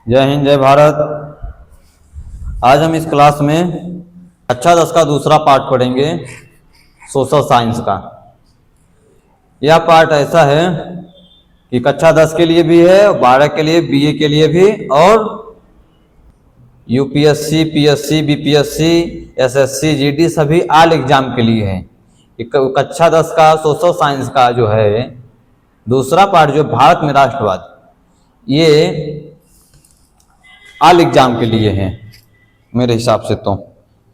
जय हिंद जय भारत। आज हम इस क्लास में कक्षा 10 का दूसरा पार्ट पढ़ेंगे, सोशल साइंस का। यह पार्ट ऐसा है कि कक्षा 10 के लिए भी है, 12 के लिए, बीए के लिए भी, और UPSC, PSC, BPSC, SSC, GD सभी ऑल एग्जाम के लिए है। कक्षा 10 का सोशल साइंस का जो है दूसरा पार्ट, जो भारत में राष्ट्रवाद, ये ऑल एग्जाम के लिए है। मेरे हिसाब से तो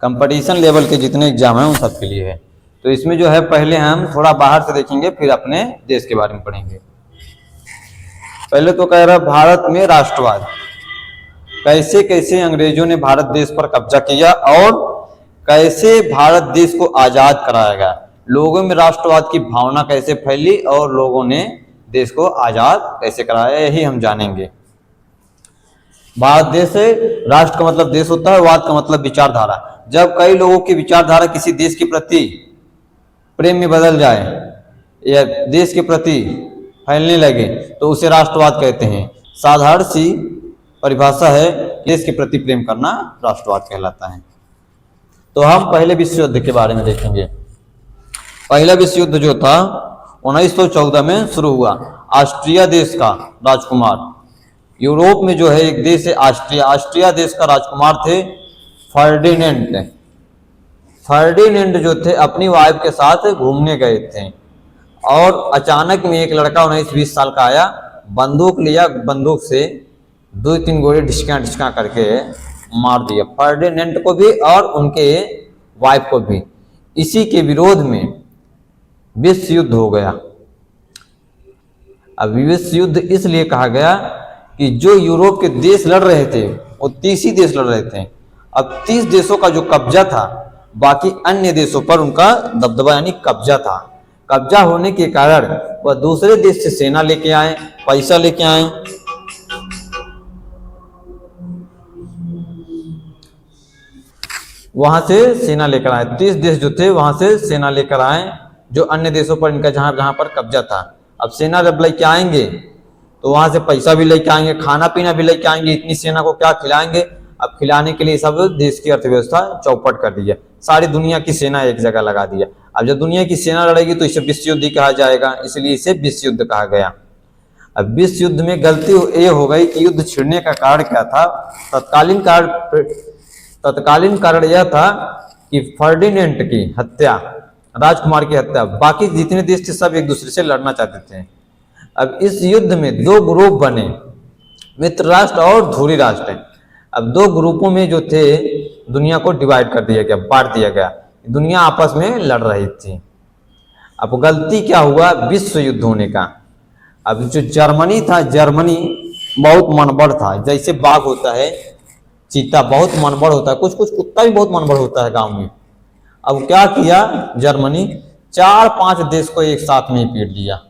कंपटीशन लेवल के जितने एग्जाम हैं उन सब के लिए है। तो इसमें जो है पहले हम थोड़ा बाहर से देखेंगे, फिर अपने देश के बारे में पढ़ेंगे। पहले तो कह रहा भारत में राष्ट्रवाद, कैसे कैसे अंग्रेजों ने भारत देश पर कब्जा किया और कैसे भारत देश को आजाद कराया गया, लोगों में राष्ट्रवाद की भावना कैसे फैली और लोगों ने देश को आजाद कैसे कराया, यही हम जानेंगे। भारत देश है, राष्ट्र का मतलब देश होता है, वाद का मतलब विचारधारा। जब कई लोगों की विचारधारा किसी देश के प्रति प्रेम में बदल जाए या देश के प्रति फैलने लगे तो उसे राष्ट्रवाद कहते हैं। साधारण सी परिभाषा है, देश के प्रति प्रेम करना राष्ट्रवाद कहलाता है। तो हम पहले विश्व युद्ध के बारे में देखेंगे। पहला विश्व युद्ध जो था 1914 में शुरू हुआ। ऑस्ट्रिया देश का राजकुमार, यूरोप में जो है एक देश है ऑस्ट्रिया, ऑस्ट्रिया देश का राजकुमार थे फर्डिनेंड। फर्डिनेंड जो थे अपनी वाइफ के साथ घूमने गए थे और अचानक में एक लड़का 19-20 साल का आया, बंदूक लिया, बंदूक से 2-3 गोली ढिसका करके मार दिया फर्डिनेंड को भी और उनके वाइफ को भी। इसी के विरोध में विश्व युद्ध हो गया। अब विश्व युद्ध इसलिए कहा गया कि जो यूरोप के देश लड़ रहे थे वो 30 ही देश लड़ रहे थे। अब 30 देशों का जो कब्जा था, बाकी अन्य देशों पर उनका दबदबा यानी कब्जा था। कब्जा होने के कारण वह दूसरे देश से सेना लेके आए, पैसा लेके आए, वहां से सेना लेकर आए। 30 देश जो थे वहां से सेना लेकर आए, जो अन्य देशों पर इनका जहां जहां पर कब्जा था। अब सेना जब लेके आएंगे तो वहां से पैसा भी लेके आएंगे, खाना पीना भी लेके आएंगे। इतनी सेना को क्या खिलाएंगे? अब खिलाने के लिए सब देश की अर्थव्यवस्था चौपट कर दी है, सारी दुनिया की सेना एक जगह लगा दिया। अब जब दुनिया की सेना लड़ेगी तो इसे विश्व युद्ध कहा जाएगा, इसलिए इसे विश्व युद्ध कहा गया। अब विश्व युद्ध में गलती ये हो गई कि युद्ध छिड़ने का कारण क्या था? तत्कालीन कारण यह था कि फर्डिनेंड की हत्या, राजकुमार की हत्या, बाकी जितने देश थे सब एक दूसरे से लड़ना चाहते थे। अब इस युद्ध में 2 ग्रुप बने, मित्र राष्ट्र और धुरी राष्ट्र। अब 2 ग्रुपों में जो थे दुनिया को डिवाइड कर दिया गया, बांट दिया गया। दुनिया आपस में लड़ रही थी। अब गलती क्या हुआ विश्व युद्ध होने का? अब जो जर्मनी था, जर्मनी बहुत मनबड़ था। जैसे बाघ होता है, चीता बहुत मनबड़ होता है, कुछ कुछ कुत्ता भी बहुत मनबड़ होता है गांव में। अब क्या किया जर्मनी? 4-5 देश को एक साथ में पीट दिया,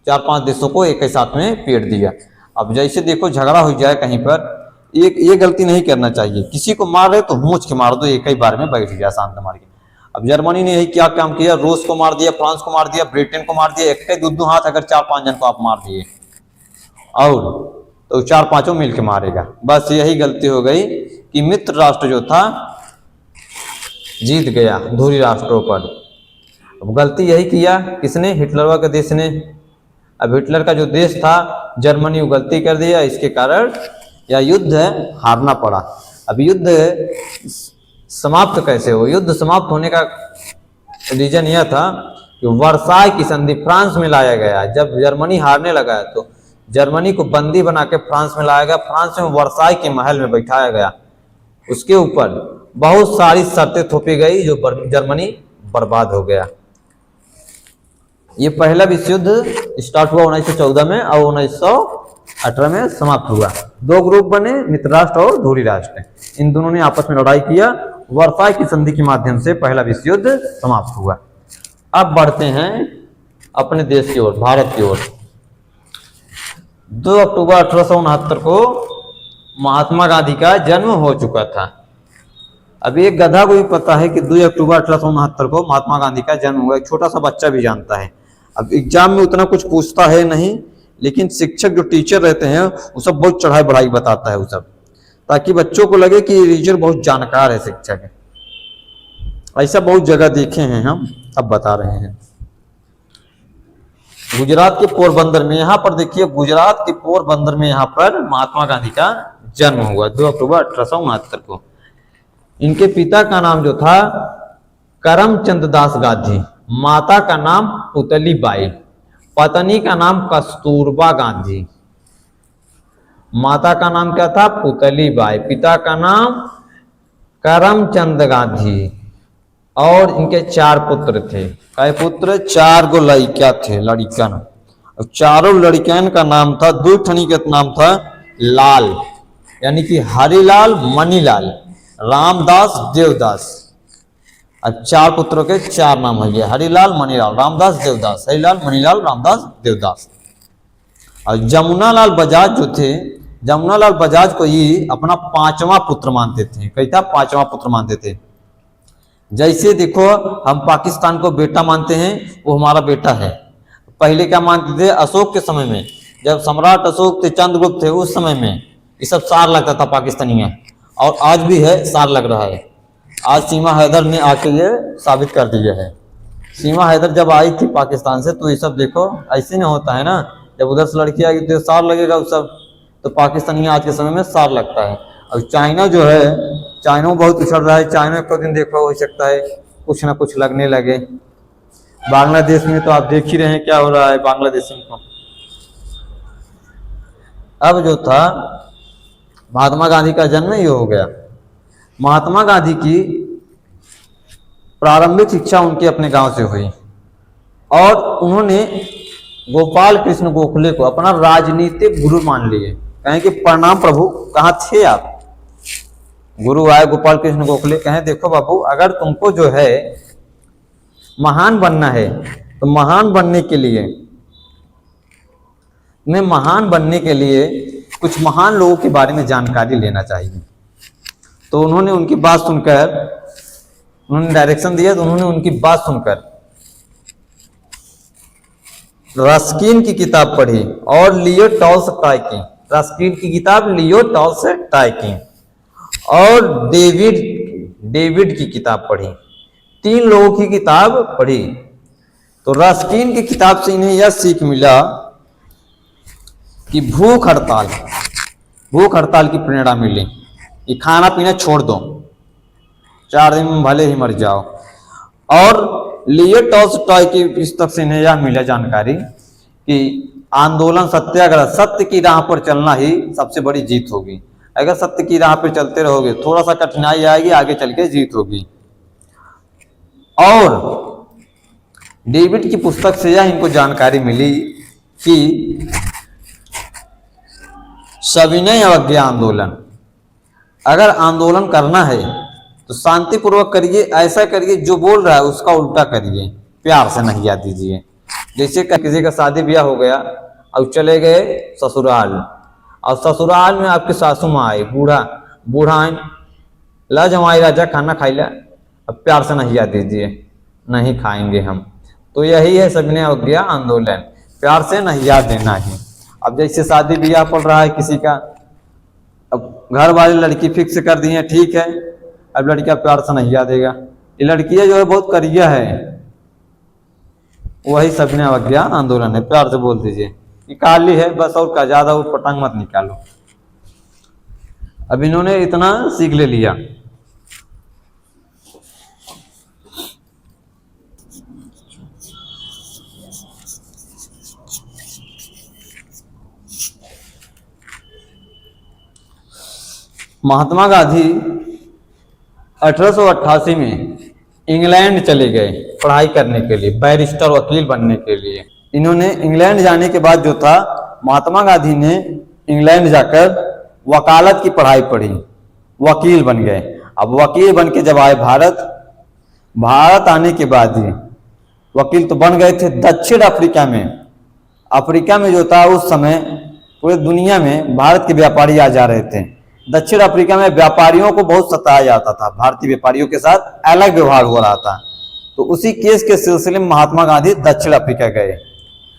4-5 देशों को एक ही साथ में पीट दिया। अब जैसे देखो झगड़ा हो जाए कहीं पर, ये गलती नहीं करना चाहिए। किसी को मार रहे तो मूंछ के मार दो, एक ही बार में बैठ गया शांत मार के। अब जर्मनी ने यही क्या काम किया? रूस को मार दिया, फ्रांस को मार दिया, ब्रिटेन को मार दिया। एक दो हाथ अगर 4-5 जन को आप मार दिए और तो 4-5 मिल के मारेगा। बस यही गलती हो गई कि मित्र राष्ट्र जो था जीत गया धुरी राष्ट्रों पर। अब गलती यही किया किसने? हिटलर के देश ने। अब हिटलर का जो देश था जर्मनी, वो गलती कर दिया, इसके कारण यह युद्ध हारना पड़ा। अब युद्ध समाप्त कैसे हो? युद्ध समाप्त होने का रीजन यह था कि वर्साई की संधि फ्रांस में लाया गया। जब जर्मनी हारने लगा तो जर्मनी को बंदी बना के फ्रांस में लाया गया। फ्रांस में वर्साई के महल में बैठाया गया, उसके ऊपर बहुत सारी शर्तें थोपी गई, जो जर्मनी बर्बाद हो गया। ये पहला विश्व युद्ध स्टार्ट हुआ 1914 में और 1918 में समाप्त हुआ। 2 ग्रुप बने, मित्र राष्ट्र और धुरी राष्ट्र। इन दोनों ने आपस में लड़ाई किया। वर्साई की संधि के माध्यम से पहला विश्व युद्ध समाप्त हुआ। अब बढ़ते हैं अपने देश की ओर, भारत की ओर। 2 अक्टूबर 1869 को महात्मा गांधी का जन्म हो चुका था। अब एक गधा को भी पता है कि 2 अक्टूबर 1869 को महात्मा गांधी का जन्म हुआ। एक छोटा सा बच्चा भी जानता है। अब एग्जाम में उतना कुछ पूछता है नहीं, लेकिन शिक्षक जो टीचर रहते हैं वो सब बहुत चढ़ाई बढ़ाई बताता है वो सब, ताकि बच्चों को लगे कि टीचर बहुत जानकार है, शिक्षक है। ऐसा बहुत जगह देखे हैं हम, अब बता रहे हैं। गुजरात के पोरबंदर में, यहाँ पर देखिए गुजरात के पोरबंदर में यहाँ पर महात्मा गांधी का जन्म हुआ 2 अक्टूबर 1869 को। इनके पिता का नाम जो था करमचंद दास गांधी, माता का नाम पुतली बाई, पत्नी का नाम कस्तूरबा गांधी। माता का नाम क्या था? पुतली बाई, पिता का नाम करमचंद गांधी। और इनके 4 पुत्र थे। कई पुत्र? 4 गो लड़कियां थे, लड़कन। और चारों लड़कियन का नाम था, 2 ठनी का नाम था लाल, यानी कि हरिलाल, मणिलाल, रामदास, देवदास। अब 4 पुत्रों के 4 नाम है, हरिलाल, मणिलाल, रामदास, देवदास। हरिलाल, मणिलाल, रामदास, देवदास। और जमुनालाल बजाज जो थे, जमुनालाल बजाज को ये अपना 5वां पुत्र मानते थे। कई था? 5वां पुत्र मानते थे। जैसे देखो हम पाकिस्तान को बेटा मानते हैं, वो हमारा बेटा है। पहले क्या मानते थे? अशोक के समय में, जब सम्राट अशोक थे, चंद्रगुप्त थे, उस समय में ये सब सार लगता था पाकिस्तानी में, और आज भी है, सार लग रहा है। आज सीमा हैदर ने आके ये साबित कर दिया है। सीमा हैदर जब आई थी पाकिस्तान से, तो ये सब देखो ऐसे नहीं होता है ना, जब उधर से लड़की आएगी तो सार लगेगा वो सब, तो पाकिस्तानी आज के समय में सार लगता है। और चाइना जो है, चाइना बहुत उछल रहा है। चाइना को दिन देखो हो सकता है कुछ ना कुछ लगने लगे। बांग्लादेश में तो आप देख ही रहे हैं क्या हो रहा है बांग्लादेश में। अब जो था महात्मा गांधी का जन्म ये हो गया। महात्मा गांधी की प्रारंभिक शिक्षा उनके अपने गांव से हुई, और उन्होंने गोपाल कृष्ण गोखले को अपना राजनीतिक गुरु मान लिए। कहें कि प्रणाम प्रभु, कहाँ थे आप? गुरु आए गोपाल कृष्ण गोखले, कहें देखो बाबू, अगर तुमको जो है महान बनना है, तो महान बनने के लिए, तुम्हें महान बनने के लिए कुछ महान लोगों के बारे में जानकारी लेना चाहिए। तो उन्होंने उनकी बात सुनकर, उन्होंने डायरेक्शन दिया, तो उन्होंने उनकी बात सुनकर रस्किन की किताब पढ़ी और लियो टॉल्स्टॉय की, रस्किन की किताब, लियो टॉल्स्टॉय की, और डेविड की किताब पढ़ी। 3 लोगों की किताब पढ़ी। तो रस्किन की किताब से इन्हें यह सीख मिला कि भूख हड़ताल की प्रेरणा मिली कि खाना पीना छोड़ दो, 4 दिन में भले ही मर जाओ। और लियो टॉल्स्टॉय की पुस्तक से इन्हें यह मिला जानकारी कि आंदोलन, सत्याग्रह, सत्य की राह पर चलना ही सबसे बड़ी जीत होगी। अगर सत्य की राह पर चलते रहोगे, थोड़ा सा कठिनाई आएगी, आगे चल के जीत होगी। और डेविड की पुस्तक से यह इनको जानकारी मिली कि सविनय अवज्ञा आंदोलन, अगर आंदोलन करना है तो शांतिपूर्वक करिए, ऐसा करिए जो बोल रहा है उसका उल्टा करिए, प्यार से नहीं याद दीजिए। जैसे किसी का शादी ब्याह हो गया और चले गए ससुराल, और ससुराल में आपके सासू माँ आए, बूढ़ा आए, ला जमाई राजा खाना खाई ला, अब प्यार से नहीं याद दीजिए, नहीं खाएंगे हम। तो यही है सविनय अवज्ञा आंदोलन, प्यार से नहीं याद देना है। अब जैसे शादी ब्याह पड़ रहा है किसी का, अब घर वाले लड़की फिक्स कर दी है, ठीक है, अब लड़का प्यार से नहीं याद देगा। ये लड़कियां जो है बहुत करिया है, वही सविनय अवज्ञा आंदोलन है, प्यार से बोल दीजिए, निकाल ली है बस, और का ज्यादा वो पतंग मत निकालो। अब इन्होंने इतना सीख ले लिया। महात्मा गांधी 1888 में इंग्लैंड चले गए पढ़ाई करने के लिए, बैरिस्टर, वकील बनने के लिए। इन्होंने इंग्लैंड जाने के बाद जो था, महात्मा गांधी ने इंग्लैंड जाकर वकालत की पढ़ाई पढ़ी, वकील बन गए। अब वकील बन के जब आए भारत आने के बाद ही वकील तो बन गए थे दक्षिण अफ्रीका में। अफ्रीका में जो था उस समय पूरे दुनिया में भारत के व्यापारी आ जा रहे थे। दक्षिण अफ्रीका में व्यापारियों को बहुत सताया जाता था, भारतीय व्यापारियों के साथ अलग व्यवहार हो रहा था। तो उसी केस के सिलसिले में महात्मा गांधी दक्षिण अफ्रीका गए।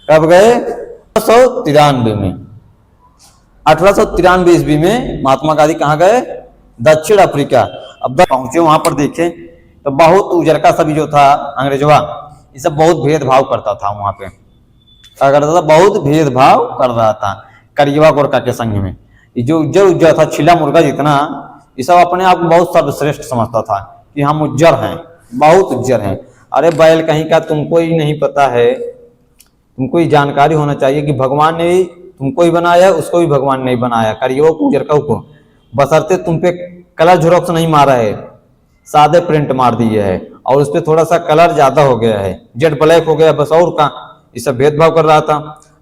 कब गए? 1893 में 1893 ईस्वी में महात्मा गांधी कहाँ गए? दक्षिण अफ्रीका। अब पहुंचे वहां पर देखे तो बहुत उजर का सभी जो था अंग्रेजवा, ये सब बहुत भेदभाव करता था वहां पे, क्या करता था? बहुत भेदभाव कर रहा था करियवा गोरखा के संग में। ये जो उज्जर उज्जर था, छिला मुर्गा जितना, ये सब अपने आप को बहुत सर्वश्रेष्ठ समझता था कि हम उज्जर हैं, बहुत उज्जर हैं। अरे बैल कहीं का, तुमको ही नहीं पता है, तुमको ही जानकारी होना चाहिए कि भगवान ने भी तुमको ही बनाया, उसको भी भगवान ने ही बनाया, करियो को उजर को, बशर्ते तुम पे कलर झुरक्स नहीं मारा है, सादे प्रिंट मार दिए है और उस पर थोड़ा सा कलर ज्यादा हो गया है, जेट ब्लैक हो गया बस, और का ये सब भेदभाव कर रहा था।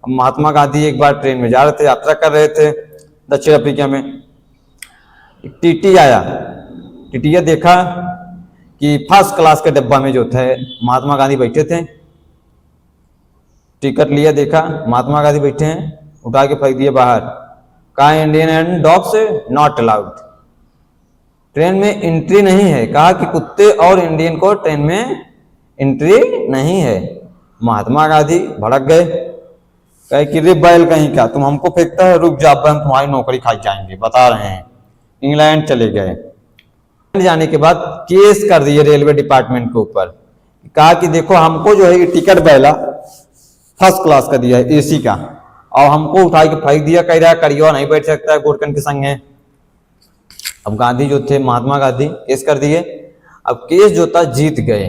अब महात्मा गांधी एक बार ट्रेन में जा रहे थे, यात्रा कर रहे थे दक्षिण अफ्रीका में, एक टीटी आया। टीटीया देखा कि फर्स्ट क्लास के डब्बा में जो थे महात्मा गांधी बैठे थे, टिकट लिया, देखा महात्मा गांधी बैठे हैं, उठा के फेंक दिए बाहर, कहा Indian and dogs not allowed, train में एंट्री नहीं है। कहा कि कुत्ते और इंडियन को ट्रेन में एंट्री नहीं है। महात्मा गांधी भड़क गए, कहे कि रे बैल कहीं का, तुम हमको फेंकता है, रुक जा, हम तुम्हारी नौकरी खा जाएंगे, बता रहे हैं। इंग्लैंड चले गए। जाने के बाद केस कर दिए रेलवे डिपार्टमेंट के ऊपर, कहा कि देखो हमको जो है टिकट बैला फर्स्ट क्लास का दिया है, एसी का, और हमको उठा के फेंक दिया, कह रहा करियो नहीं बैठ सकता है, गोरकन के संग है। अब गांधी जो थे, महात्मा गांधी, केस कर दिए। अब केस जो था जीत गए।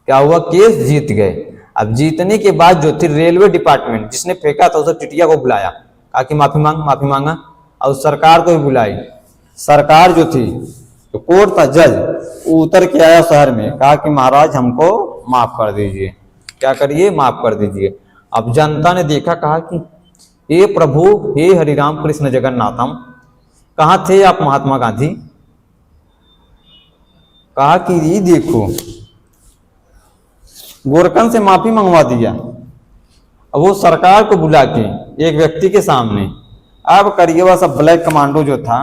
क्या हुआ? केस जीत गए। अब जीतने के बाद जो थी रेलवे डिपार्टमेंट, जिसने फेंका था उसे टिटिया को बुलाया, कहा कि माफी मांग, माफी मांगा, और सरकार को भी बुलाई। सरकार जो थी, तो कोर्ट था, जज, वो उतर के आया शहर में, कहा कि महाराज हमको माफ कर दीजिए, क्या करिए, माफ कर दीजिए। अब जनता ने देखा, कहा कि हे प्रभु, हे हरिराम कृष्ण जगन्नाथम, कहाँ थे आप महात्मा गांधी? कहा कि ये देखो, गोरकन से माफी मंगवा दिया। अब वो सरकार को बुला के एक व्यक्ति के सामने, अब करिएवा सब ब्लैक कमांडो जो था,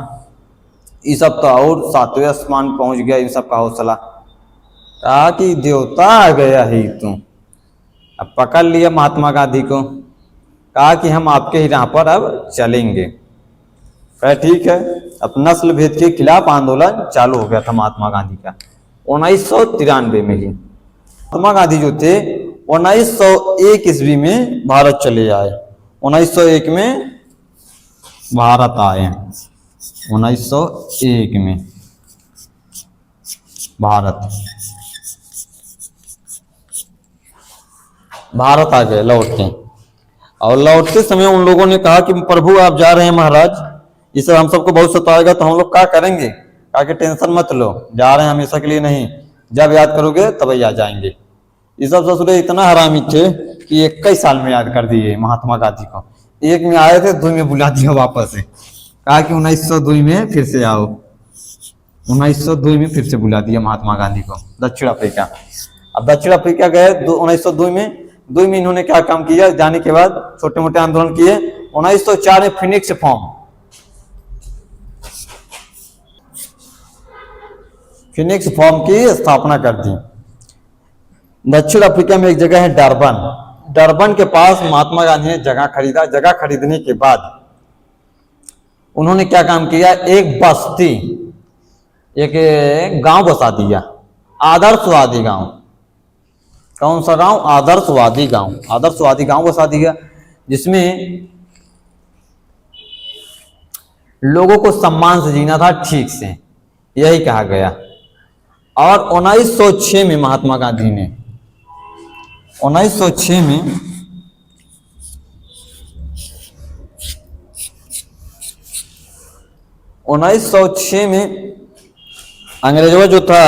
ये सब तो और 7वें आसमान पहुंच गया, इन सब का हौसला। कहा कि देवता आ गया ही तू। अब पकड़ लिया महात्मा गांधी को, कहा कि हम आपके ही राह पर अब चलेंगे। कहा ठीक है। अब नस्ल भेद के खिलाफ आंदोलन चालू हो गया था महात्मा गांधी का 1993 में ही। महात्मा गांधी जो थे 1901 ईस्वी में भारत चले आए। 1901 में भारत आए, 1901 में भारत आ गए लौट के। और लौटते समय उन लोगों ने कहा कि प्रभु आप जा रहे हैं महाराज, ये सब हम सबको बहुत सताएगा, तो हम लोग क्या करेंगे? कहा कि टेंशन मत लो, जा रहे हैं हमेशा के लिए नहीं, जब याद करोगे तब ही आ जाएंगे। ये सब ससुरे इतना हरामी थे कि 21 साल में याद कर दिए महात्मा गांधी को। एक में आए थे, 2 में बुला दिया वापस से, कहा कि 1902 में फिर से आओ। 1902 में फिर से बुला दिया महात्मा गांधी को दक्षिण अफ्रीका। अब दक्षिण अफ्रीका गए 1902 में। 2 में इन्होंने क्या काम किया? जाने के बाद छोटे मोटे आंदोलन किए। 1904 में फिनिक्स फॉर्म की स्थापना कर दी। दक्षिण अफ्रीका में एक जगह है डरबन। डरबन के पास महात्मा गांधी ने जगह खरीदा। जगह खरीदने के बाद उन्होंने क्या काम किया? एक बस्ती, एक गांव बसा दिया, आदर्शवादी गांव। कौन सा गांव? आदर्शवादी गांव। आदर्शवादी गांव बसा दिया, जिसमें लोगों को सम्मान से जीना था, ठीक से, यही कहा गया। और 1906 में महात्मा गांधी ने 1906 में अंग्रेजों जो था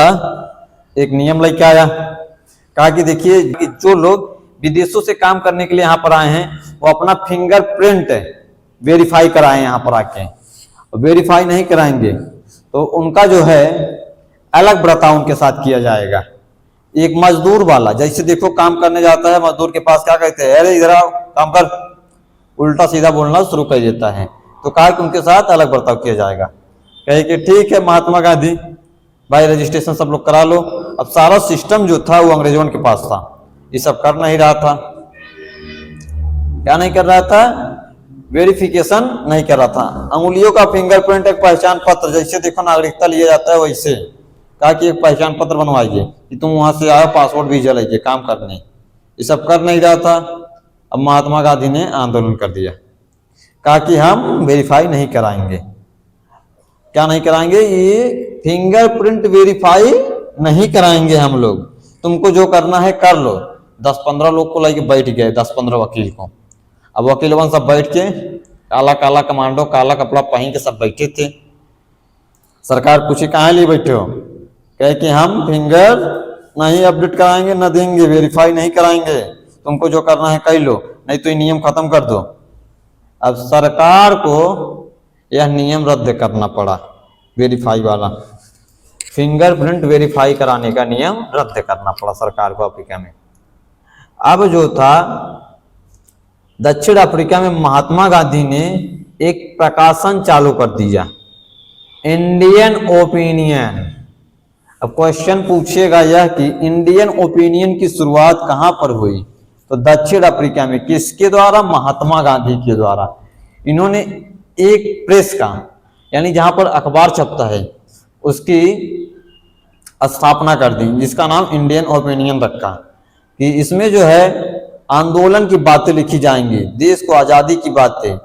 एक नियम लेके आया। कहा कि देखिए, जो लोग विदेशों से काम करने के लिए यहाँ पर आए हैं, वो अपना फिंगरप्रिंट वेरीफाई कराएं। यहाँ पर आके वेरीफाई नहीं कराएंगे तो उनका जो है अलग बर्ताव उनके साथ किया जाएगा। एक मजदूर वाला, जैसे देखो काम करने जाता है, मजदूर के पास क्या कहते हैं? अरे इधर आओ काम कर, उल्टा सीधा बोलना शुरू कर देता है। तो कहा कि उनके साथ अलग बर्ताव किया जाएगा। कहे कि ठीक है महात्मा गांधी भाई, रजिस्ट्रेशन सब लोग करा लो। अब सारा सिस्टम जो था वो अंग्रेजों के पास था, ये सब कर नहीं रहा था। क्या नहीं कर रहा था? वेरिफिकेशन नहीं कर रहा था। अंगुलियों का फिंगरप्रिंट एक पहचान पत्र, जैसे देखो नागरिकता लिया जाता है वैसे कहा कि एक पहचान पत्र बनवाइए कि तुम वहां से आए, पासपोर्ट वीजा लीजिए काम करने, ये सब कर नहीं रहा था। अब महात्मा गांधी ने आंदोलन कर दिया, कहा कि हम वेरीफाई नहीं कराएंगे। क्या नहीं कराएंगे? ये फिंगरप्रिंट वेरीफाई नहीं कराएंगे हम लोग, तुमको जो करना है कर लो। 10-15 लोग को लेके बैठ गए, 10-15 वकील को। अब वकीलवन सब बैठ के काला काला कमांडो, काला कपड़ा पहन के सब बैठे थे। सरकार पूछी कहाँ लिए बैठे हो? कहे कि हम फिंगर नहीं अपडेट कराएंगे, न देंगे, वेरीफाई नहीं कराएंगे, तुमको जो करना है कर लो, नहीं तो ये नियम खत्म कर दो। अब सरकार को यह नियम रद्द करना पड़ा, वेरीफाई वाला, फिंगरप्रिंट वेरीफाई कराने का नियम रद्द करना पड़ा सरकार को अफ्रीका में। अब जो था दक्षिण अफ्रीका में महात्मा गांधी ने एक प्रकाशन चालू कर दिया, इंडियन ओपिनियन। अब क्वेश्चन पूछेगा यह कि इंडियन ओपिनियन की शुरुआत कहां पर हुई? तो दक्षिण अफ्रीका में। किसके द्वारा? महात्मा गांधी के द्वारा। इन्होंने एक प्रेस का, यानी जहां पर अखबार छपता है, उसकी स्थापना कर दी, जिसका नाम इंडियन ओपिनियन रखा कि इसमें जो है आंदोलन की बातें लिखी जाएंगी, देश को आजादी की बातें,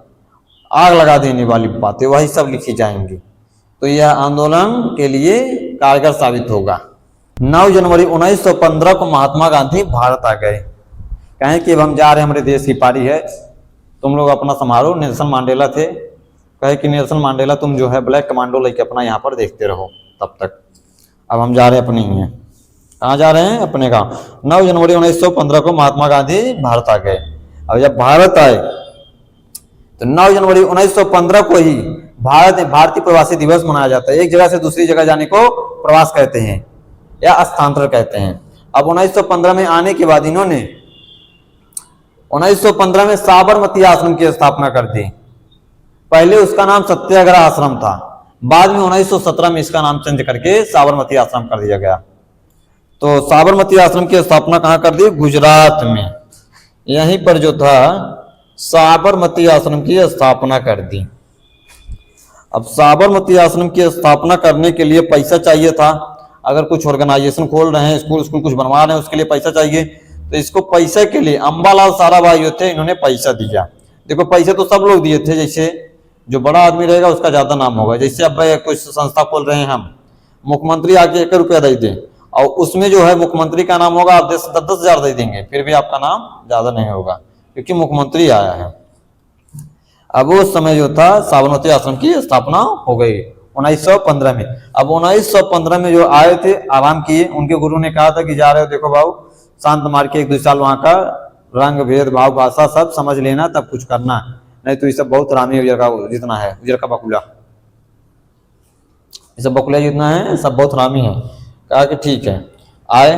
आग लगा देने वाली बातें, वही सब लिखी जाएंगी। तो यह आंदोलन के लिए कारगर साबित होगा। 9 जनवरी 1915 को महात्मा गांधी भारत आ गए। कहें कि अब हम जा रहे हैं, हमारे देश की पारी है, तुम लोग अपना समारोह। नेल्सन मंडेला थे, कहे कि नेल्सन मंडेला तुम जो है ब्लैक कमांडो लेके अपना यहाँ पर देखते रहो तब तक, अब हम जा रहे हैं अपने ही हैं। कहाँ जा रहे हैं? अपने गाँव। 9 जनवरी 1915 को महात्मा गांधी भारत आ गए। अब जब भारत आए तो 9 जनवरी 1915 को ही भारतीय प्रवासी दिवस मनाया जाता है। एक जगह से दूसरी जगह जाने को प्रवास कहते हैं या स्थानांतरण कहते हैं। अब 1915 में आने के बाद इन्होंने 1915 में साबरमती आश्रम की स्थापना कर दी। पहले उसका नाम सत्याग्रह आश्रम था, बाद में 1917 में इसका नाम चेंज करके साबरमती आश्रम कर दिया गया। तो साबरमती आश्रम की स्थापना कहाँ कर दी? गुजरात में। यहीं पर जो था साबरमती आश्रम की स्थापना कर दी। अब साबरमती आश्रम की स्थापना करने के लिए पैसा चाहिए था। अगर कुछ ऑर्गेनाइजेशन खोल रहे हैं, स्कूल कुछ बनवा रहे हैं, उसके लिए पैसा चाहिए। तो इसको पैसे के लिए अंबालाल साराभाई जो थे, इन्होंने पैसा दिया। देखो पैसे तो सब लोग दिए थे, जैसे जो बड़ा आदमी रहेगा उसका ज्यादा नाम होगा। जैसे अब कुछ संस्था खोल रहे हैं हम, मुख्यमंत्री आके 1 रुपया दे दे और उसमें जो है मुख्यमंत्री का नाम होगा, आप 10 हजार दे देंगे, फिर भी आपका नाम ज्यादा नहीं होगा क्योंकि मुख्यमंत्री आया है। अब उस समय जो था साबरमती आश्रम की स्थापना हो गई 1915 में। अब 1915 में जो आए थे, आराम किए, उनके गुरु ने कहा था कि जा रहे हो देखो बाबू, शांत मार के 1-2 साल वहां का रंग भेद भाव भाषा सब समझ लेना, तब कुछ करना, नहीं तो ये सब बहुत रामी उजर का जितना है, उजर का बकुला, ये सब बकुला जितना है सब बहुत रामी है। कहा कि ठीक है। आए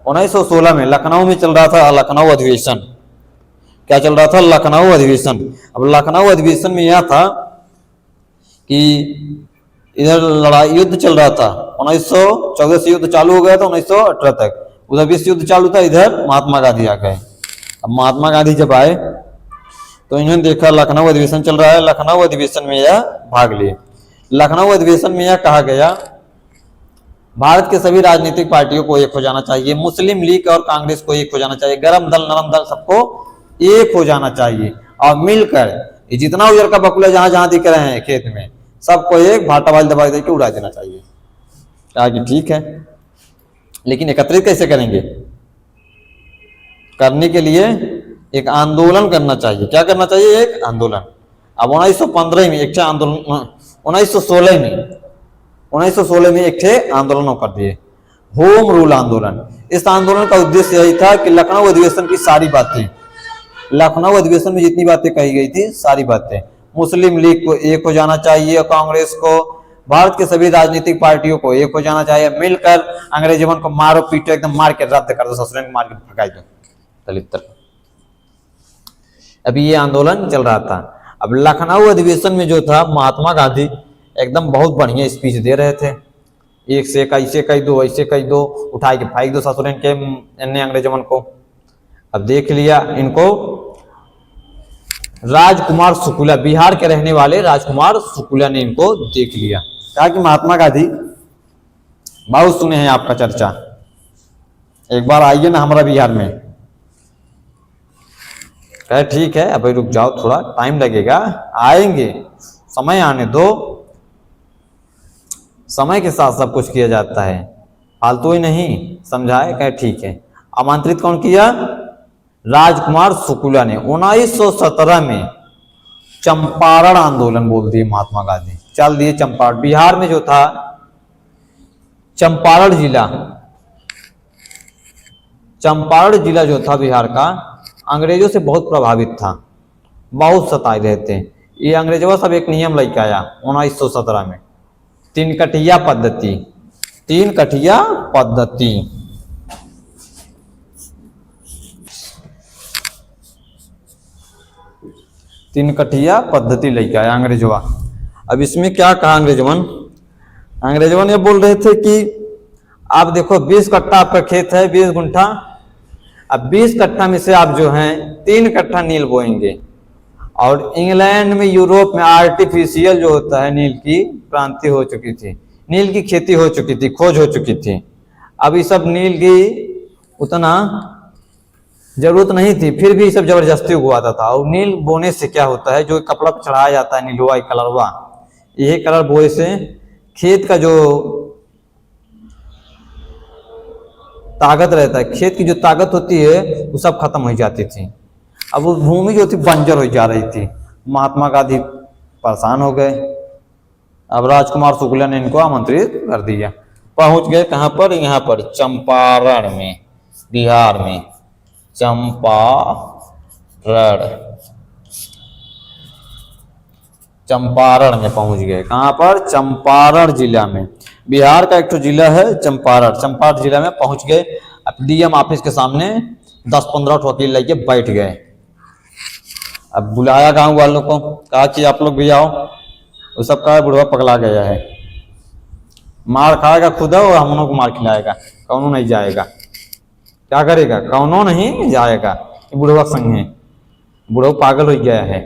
1916 में लखनऊ में चल रहा था लखनऊ अधिवेशन। क्या चल रहा था? लखनऊ अधिवेशन। अब लखनऊ अधिवेशन में यह था कि इधर लड़ाई युद्ध चल रहा था। 1914 से युद्ध चालू हो गया था 1918 तक, उधर विश्व युद्ध चालू था, इधर महात्मा गांधी आ गए। अब महात्मा गांधी जब आए तो इन्होंने देखा लखनऊ अधिवेशन चल रहा है, लखनऊ अधिवेशन में यह भाग लिए। लखनऊ अधिवेशन में यह कहा गया भारत के सभी राजनीतिक पार्टियों को एक हो जाना चाहिए, मुस्लिम लीग और कांग्रेस को एक हो जाना चाहिए, गरम दल नरम दल सबको एक हो जाना चाहिए और मिलकर ये जितना उजर का बकुला जहां जहां दिख रहे हैं खेत में, सबको एक भाटा वाली दवाई देकर उड़ा देना चाहिए। कहा कि ठीक है, लेकिन एकत्रित कैसे करेंगे? करने के लिए एक आंदोलन करना चाहिए। क्या करना चाहिए? एक आंदोलन। अब 1915 में एक आंदोलन, 1916 में एक थे आंदोलन कर दिए, होम रूल आंदोलन। इस आंदोलन का उद्देश्य यही था कि लखनऊ अधिवेशन की सारी बातें, लखनऊ अधिवेशन में जितनी बातें कही गई थी सारी बातें, मुस्लिम लीग को एक हो जाना चाहिए, कांग्रेस को, भारत के सभी राजनीतिक पार्टियों को एक हो जाना चाहिए, मिलकर अंग्रेजों को मारो पीटो, एकदम मार के रद्द कर दो, ससुराल में मार के भगाई दो दलित। अभी ये आंदोलन चल रहा था। अब लखनऊ अधिवेशन में जो था महात्मा गांधी एकदम बहुत बढ़िया स्पीच दे रहे थे, एक से एक ऐसे कह दो, ऐसे कह दो, उठा के फेंक दो ससुराल के अंग्रेजों को। अब देख लिया इनको राजकुमार शुक्ला, बिहार के रहने वाले राजकुमार शुक्ला ने इनको देख लिया। कहा कि महात्मा गांधी बहुत सुने हैं आपका चर्चा, एक बार आइए ना हमारा बिहार में। कहे ठीक है, अभी रुक जाओ, थोड़ा टाइम लगेगा, आएंगे, समय आने दो, समय के साथ सब कुछ किया जाता है, फालतू ही नहीं, समझाए। कहे ठीक है। आमंत्रित कौन किया? राजकुमार शुक्ला ने। 1917 में चंपारण आंदोलन बोल दिए महात्मा गांधी, चल दिए चंपारण। बिहार में जो था चंपारण जिला जो था बिहार का, अंग्रेजों से बहुत प्रभावित था, बहुत सताए रहे थे। ये अंग्रेजों सब एक नियम लेके आया 1917 में, तीन कठिया पद्धति। तीन कठिया पद्धति लेके आया अंग्रेजवा। अब इसमें क्या कहा अंग्रेजवन ये बोल रहे थे कि आप देखो 20 कट्टा आपका खेत है, 20 गुंठा, अब 20 कट्टा में से आप जो हैं 3 कट्टा नील बोएंगे। और इंग्लैंड में, यूरोप में आर्टिफिशियल जो होता है नील की क्रांति हो चुकी थी, नील की खेती हो चुकी थी, खोज हो चुकी थी। अभी सब नील की उतना जरूरत नहीं थी, फिर भी सब जबरदस्ती उगवाता था। और नील बोने से क्या होता है, जो कपड़ा पर चढ़ाया जाता है नीलवा कलरवा, यही कलर बोए से खेत का जो ताकत रहता है, खेत की जो ताकत होती है वो सब खत्म हो जाती थी। अब वो भूमि जो थी बंजर हो जा रही थी। महात्मा गांधी परेशान हो गए। अब राजकुमार शुक्ला ने इनको आमंत्रित कर दिया। पहुंच गए कहां पर? यहाँ पर चंपारण में, बिहार में चंपारण में पहुंच गए। कहां पर? चंपारण जिला में। बिहार का एक तो जिला है चंपारण जिला में पहुंच गए। अब डीएम ऑफिस के सामने 10-15 वकील लेके बैठ गए। अब बुलाया गांव वालों को, कहा कि आप लोग भी आओ। वो सब कहा बुढ़वा पगला गया है, मार खाएगा खुद और हम लोग को मार खिलाएगा, कौनो नहीं जाएगा। क्या करेगा? कौनो नहीं जाएगा, बुढ़वा संग है, बुढ़वा पागल हो गया है।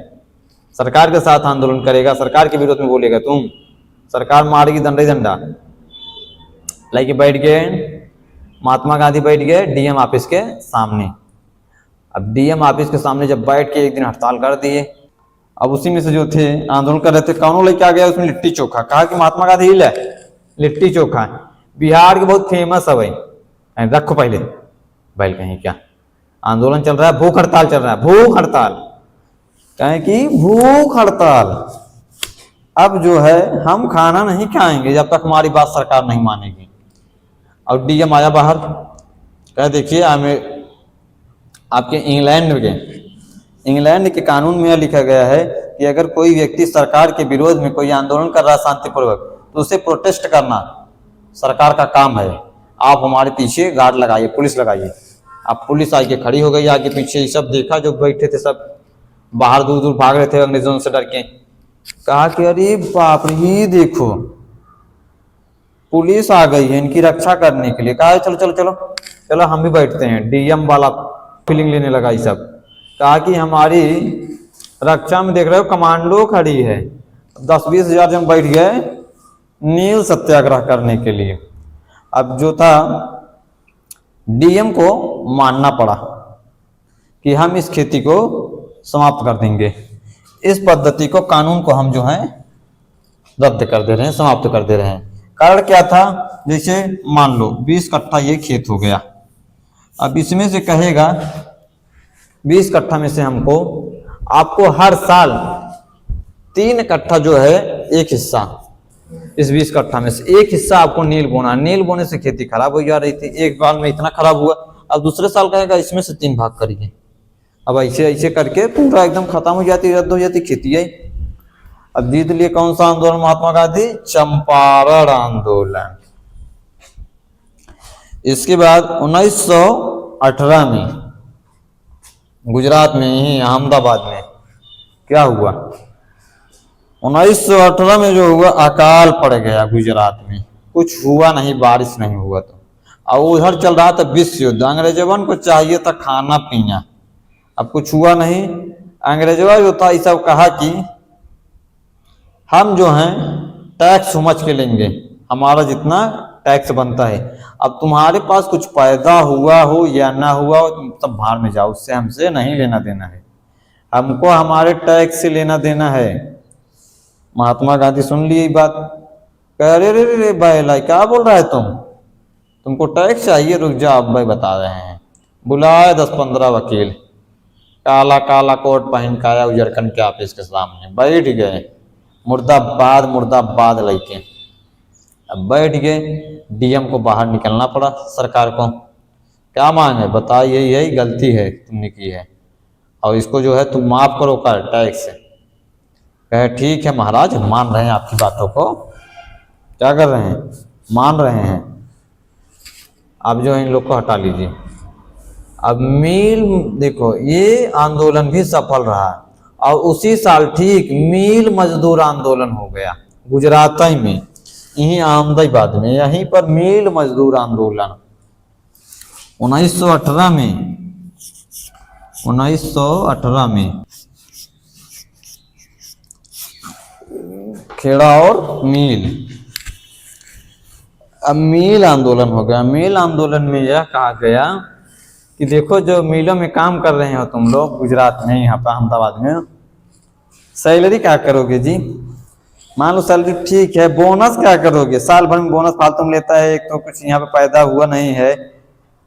सरकार के साथ आंदोलन करेगा, सरकार के विरोध में बोलेगा तुम, सरकार मारेगी डंडा लेके बैठ गए। महात्मा गांधी बैठ गए डीएम ऑफिस के सामने। अब डीएम ऑफिस के सामने जब बैठ के एक दिन हड़ताल कर दिए। अब उसी में से जो थे आंदोलन कर रहे थे, कौनों लेके आ गया उसमें लिट्टी चोखा। कहा कि महात्मा गांधी ले लिट्टी चोखा बिहार के बहुत फेमस है भाई, रखो पहले बैल कहीं क्या आंदोलन चल रहा है, भूख हड़ताल चल रहा है, भूख हड़ताल। कहें कि भूख हड़ताल अब जो है हम खाना नहीं खाएंगे जब तक हमारी बात सरकार नहीं मानेगी। और डीएम आया बाहर, कह देखिए आपके इंग्लैंड के कानून में यह लिखा गया है कि अगर कोई व्यक्ति सरकार के विरोध में कोई आंदोलन कर रहा है शांतिपूर्वक, तो उसे प्रोटेस्ट करना सरकार का काम है। आप हमारे पीछे गार्ड लगाइए, पुलिस लगाइए। अब पुलिस आके खड़ी हो गई आगे पीछे। ये सब देखा, जो बैठे थे सब बाहर दूर दूर भाग रहे थे अंग्रेजों से डर के। कहा कि अरे बाप रे, ही देखो पुलिस आ गई है इनकी रक्षा करने के लिए। कहा चलो चलो चलो चलो हम भी बैठते हैं। डीएम वाला फीलिंग लेने लगा ये सब। कहा कि हमारी रक्षा में देख रहे हो कमांडो खड़ी है। 10-20 हजार जन बैठ गए नील सत्याग्रह करने के लिए। अब जो था डीएम को मानना पड़ा कि हम इस खेती को समाप्त कर देंगे, इस पद्धति को, कानून को हम जो है रद्द कर दे रहे हैं, समाप्त कर दे रहे हैं। कारण क्या था? जैसे मान लो 20 कट्ठा ये खेत हो गया। अब इसमें से कहेगा 20 कट्ठा में से आपको हर साल 3 कट्ठा जो है एक हिस्सा, इस 20 कट्ठा में से एक हिस्सा आपको नील बोना। नील बोने से खेती खराब हो जा रही थी, एक बार में इतना खराब हुआ। अब दूसरे साल कहेगा इसमें से 3 भाग करिए। अब ऐसे ऐसे करके पूरा एकदम खत्म हो जाती, रद्द हो जाती खेती है। अब जीत लिए कौन सा आंदोलन महात्मा गांधी? चंपारण आंदोलन। इसके बाद 1918 में गुजरात में ही अहमदाबाद में क्या हुआ? 1918 में जो हुआ अकाल पड़ गया गुजरात में, कुछ हुआ नहीं, बारिश नहीं हुआ। तो और उधर चल रहा था विश्व युद्ध। अंग्रेजों को चाहिए था खाना पीना, अब कुछ हुआ नहीं। अंग्रेजों जो था ये सब कहा कि हम जो हैं टैक्स समझ के लेंगे, हमारा जितना टैक्स बनता है। अब तुम्हारे पास कुछ पैदा हुआ हो या ना हुआ हो, तुम सब बाहर में जाओ, उससे हमसे नहीं लेना देना है, हमको हमारे टैक्स से लेना देना है। महात्मा गांधी सुन लिए बात, कह रे भाई क्या बोल रहा है तुमको टैक्स चाहिए, रुक जाओ अब भाई बता रहे हैं। बुलाए 10-15 वकील, काला काला कोट पहन के आया उजरकन के ऑफिस के सामने, बैठ गए, मुर्दाबाद मुर्दाबाद लड़के। अब बैठ गए, डीएम को बाहर निकलना पड़ा, सरकार को क्या मांगे, बताइए यही गलती है तुमने की है और इसको जो है तुम माफ करो कर टैक्स। कहे ठीक है महाराज, मान रहे हैं आपकी बातों को, क्या कर रहे हैं, मान रहे हैं। अब जो इन लोग को हटा लीजिए। अब मिल देखो, ये आंदोलन भी सफल रहा और उसी साल ठीक मिल मजदूर आंदोलन हो गया गुजरात में, यहीं अहमदाबाद में, यहीं पर मिल मजदूर आंदोलन 1918 में खेड़ा और मिल। अब मिल आंदोलन हो गया। मिल आंदोलन में यह कहा गया कि देखो जो मिलों में काम कर रहे हो तुम लोग गुजरात में, यहाँ पर अहमदाबाद में, सैलरी क्या करोगे जी, मान लो सैलरी ठीक है, बोनस क्या करोगे, साल भर में बोनस फालतू में लेता है, एक तो कुछ यहाँ पे पैदा हुआ नहीं है,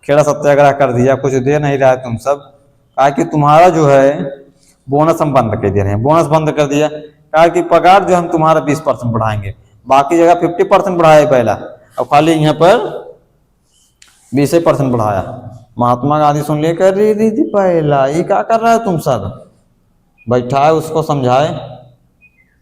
खेड़ा सत्याग्रह कर दिया, कुछ दे नहीं रहा है तुम सब, कहा कि तुम्हारा जो है बोनस हम बंद कर दे रहे हैं, बोनस बंद कर दिया, कहा कि पगार जो हम तुम्हारा 20% बढ़ाएंगे, बाकी जगह 50% बढ़ाया पहला, अब खाली यहाँ पर 20% बढ़ाया। महात्मा गांधी सुन लिए, कर रही थी पहला ये क्या कर रहा है तुम सब, बैठाए उसको समझाए,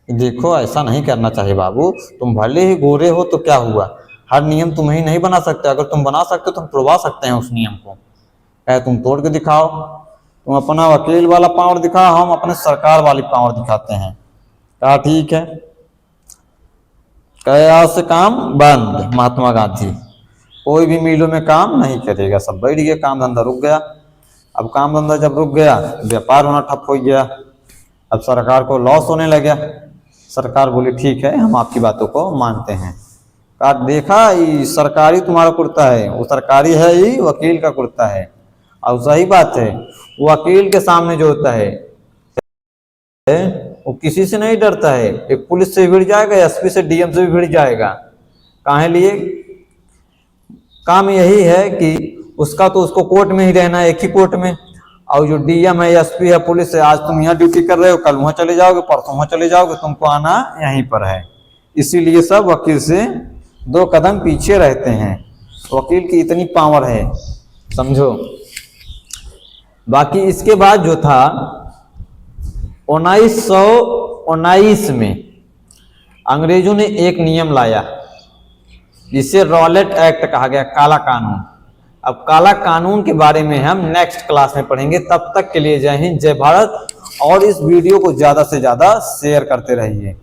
देखो ऐसा नहीं करना चाहिए बाबू, तुम भले ही गोरे हो तो क्या हुआ, हर नियम तुम ही नहीं बना सकते, अगर तुम बना सकते हो तो हम तोड़वा सकते हैं उस नियम को, कहे तुम तोड़ के दिखाओ, तुम अपना वकील वाला पावर दिखाओ, हम अपने सरकार वाली पावर दिखाते हैं। कहा ठीक है, कहे आज से काम बंद, महात्मा गांधी कोई भी मिलों में काम नहीं करेगा, सब बैठ गए, काम धंधा रुक गया। अब काम धंधा जब रुक गया, व्यापार होना ठप हो गया, अब सरकार को लॉस होने लगा। सरकार बोली ठीक है हम आपकी बातों को मानते हैं। कहा देखा ये सरकारी तुम्हारा कुर्ता है, वो सरकारी है ही वकील का कुर्ता है, और सही बात है, वकील के सामने जो होता है वो किसी से नहीं डरता है, एक पुलिस से भिड़ जाएगा, एसपी से डीएम से भी भिड़ जाएगा। काहे लिए, काम यही है कि उसका तो उसको कोर्ट में ही रहना है, एक ही कोर्ट में, और जो डीएम है एसपी है पुलिस है, आज तुम यहाँ ड्यूटी कर रहे हो, कल वहां चले जाओगे, परसों वहां चले जाओगे, तुमको आना यहीं पर है। इसीलिए सब वकील से 2 कदम पीछे रहते हैं, वकील की इतनी पावर है, समझो। बाकी इसके बाद जो था 1919 में अंग्रेजों ने एक नियम लाया जिसे रॉलेट एक्ट कहा गया, काला कानून। अब काला कानून के बारे में हम नेक्स्ट क्लास में पढ़ेंगे, तब तक के लिए जय हिंद जय भारत, और इस वीडियो को ज्यादा से ज्यादा शेयर करते रहिए।